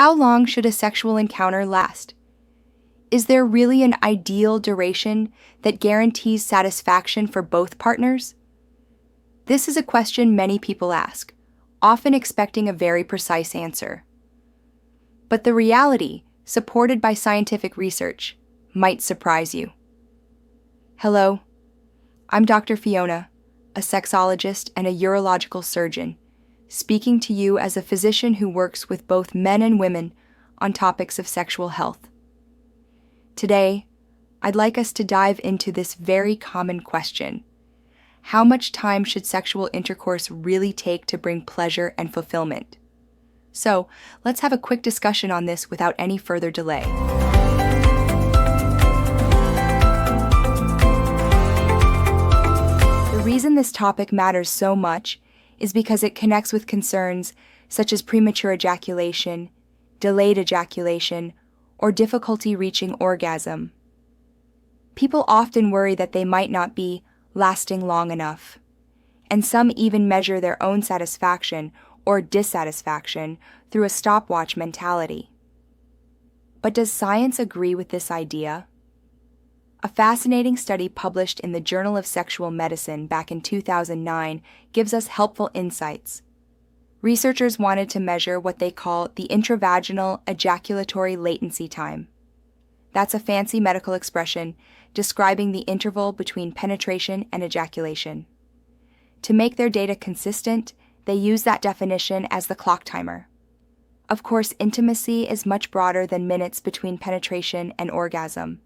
How long should a sexual encounter last? Is there really an ideal duration that guarantees satisfaction for both partners? This is a question many people ask, often expecting a very precise answer. But the reality, supported by scientific research, might surprise you. Hello, I'm Dr. Fiona, a sexologist and a urological surgeon, speaking to you as a physician who works with both men and women on topics of sexual health. Today, I'd like us to dive into this very common question. How much time should sexual intercourse really take to bring pleasure and fulfillment? So, let's have a quick discussion on this without any further delay. The reason this topic matters so much is because it connects with concerns such as premature ejaculation, delayed ejaculation, or difficulty reaching orgasm. People often worry that they might not be lasting long enough, and some even measure their own satisfaction or dissatisfaction through a stopwatch mentality. But does science agree with this idea? A fascinating study published in the Journal of Sexual Medicine back in 2009 gives us helpful insights. Researchers wanted to measure what they call the intravaginal ejaculatory latency time. That's a fancy medical expression describing the interval between penetration and ejaculation. To make their data consistent, they use that definition as the clock timer. Of course, intimacy is much broader than minutes between penetration and orgasm.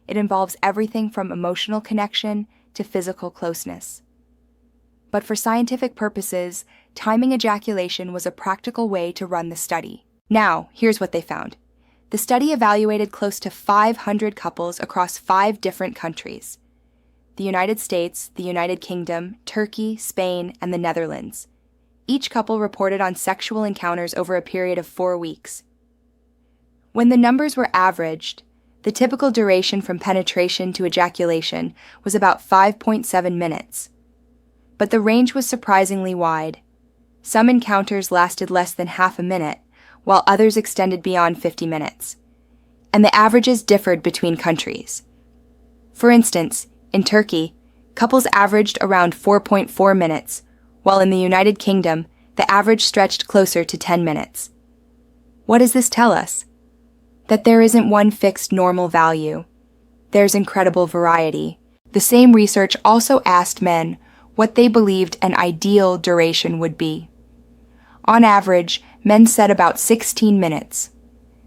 It involves everything from emotional connection to physical closeness. But for scientific purposes, timing ejaculation was a practical way to run the study. Now, here's what they found. The study evaluated close to 500 couples across 5 different countries: the United States, the United Kingdom, Turkey, Spain, and the Netherlands. Each couple reported on sexual encounters over a period of 4 weeks. When the numbers were averaged, the typical duration from penetration to ejaculation was about 5.7 minutes. But the range was surprisingly wide. Some encounters lasted less than half a minute, while others extended beyond 50 minutes. And the averages differed between countries. For instance, in Turkey, couples averaged around 4.4 minutes, while in the United Kingdom, the average stretched closer to 10 minutes. What does this tell us? That there isn't one fixed normal value. There's incredible variety. The same research also asked men what they believed an ideal duration would be. On average, men said about 16 minutes.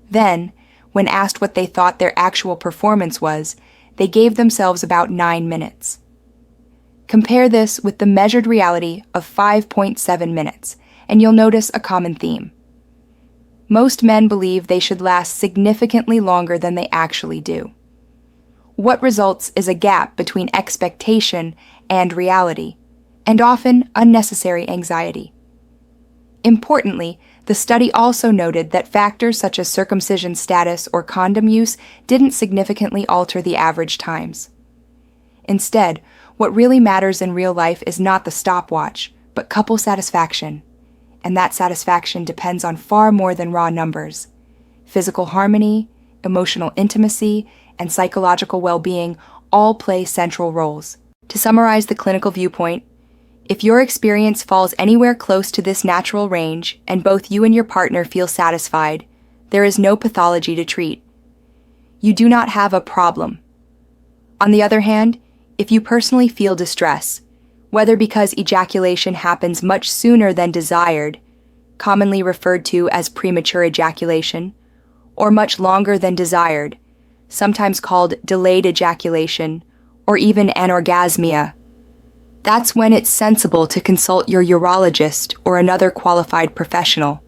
Then, when asked what they thought their actual performance was, they gave themselves about 9 minutes. Compare this with the measured reality of 5.7 minutes, and you'll notice a common theme. Most men believe they should last significantly longer than they actually do. What results is a gap between expectation and reality, and often unnecessary anxiety. Importantly, the study also noted that factors such as circumcision status or condom use didn't significantly alter the average times. Instead, what really matters in real life is not the stopwatch, but couple satisfaction. And that satisfaction depends on far more than raw numbers. Physical harmony, emotional intimacy, and psychological well-being all play central roles. To summarize the clinical viewpoint, if your experience falls anywhere close to this natural range and both you and your partner feel satisfied, there is no pathology to treat. You do not have a problem. On the other hand, if you personally feel distress, whether because ejaculation happens much sooner than desired, commonly referred to as premature ejaculation, or much longer than desired, sometimes called delayed ejaculation, or even anorgasmia, that's when it's sensible to consult your urologist or another qualified professional.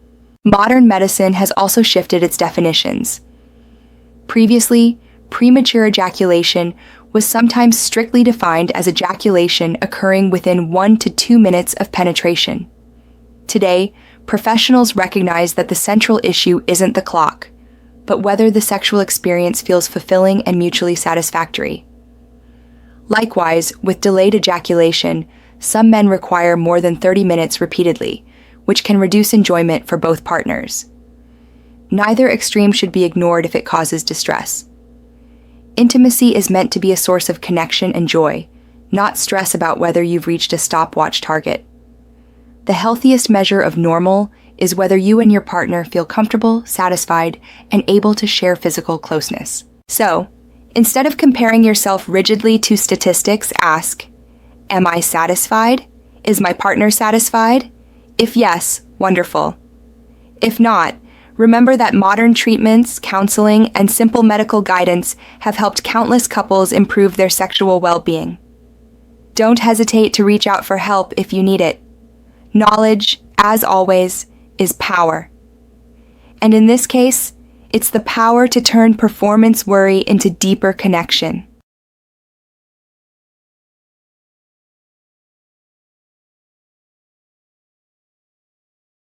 Modern medicine has also shifted its definitions. Previously, premature ejaculation was sometimes strictly defined as ejaculation occurring within 1 to 2 minutes of penetration. Today, professionals recognize that the central issue isn't the clock, but whether the sexual experience feels fulfilling and mutually satisfactory. Likewise, with delayed ejaculation, some men require more than 30 minutes repeatedly, which can reduce enjoyment for both partners. Neither extreme should be ignored if it causes distress. Intimacy is meant to be a source of connection and joy, not stress about whether you've reached a stopwatch target. The healthiest measure of normal is whether you and your partner feel comfortable, satisfied, and able to share physical closeness. So, instead of comparing yourself rigidly to statistics, ask, am I satisfied? Is my partner satisfied? If yes, wonderful. If not, remember that modern treatments, counseling, and simple medical guidance have helped countless couples improve their sexual well-being. Don't hesitate to reach out for help if you need it. Knowledge, as always, is power. And in this case, it's the power to turn performance worry into deeper connection.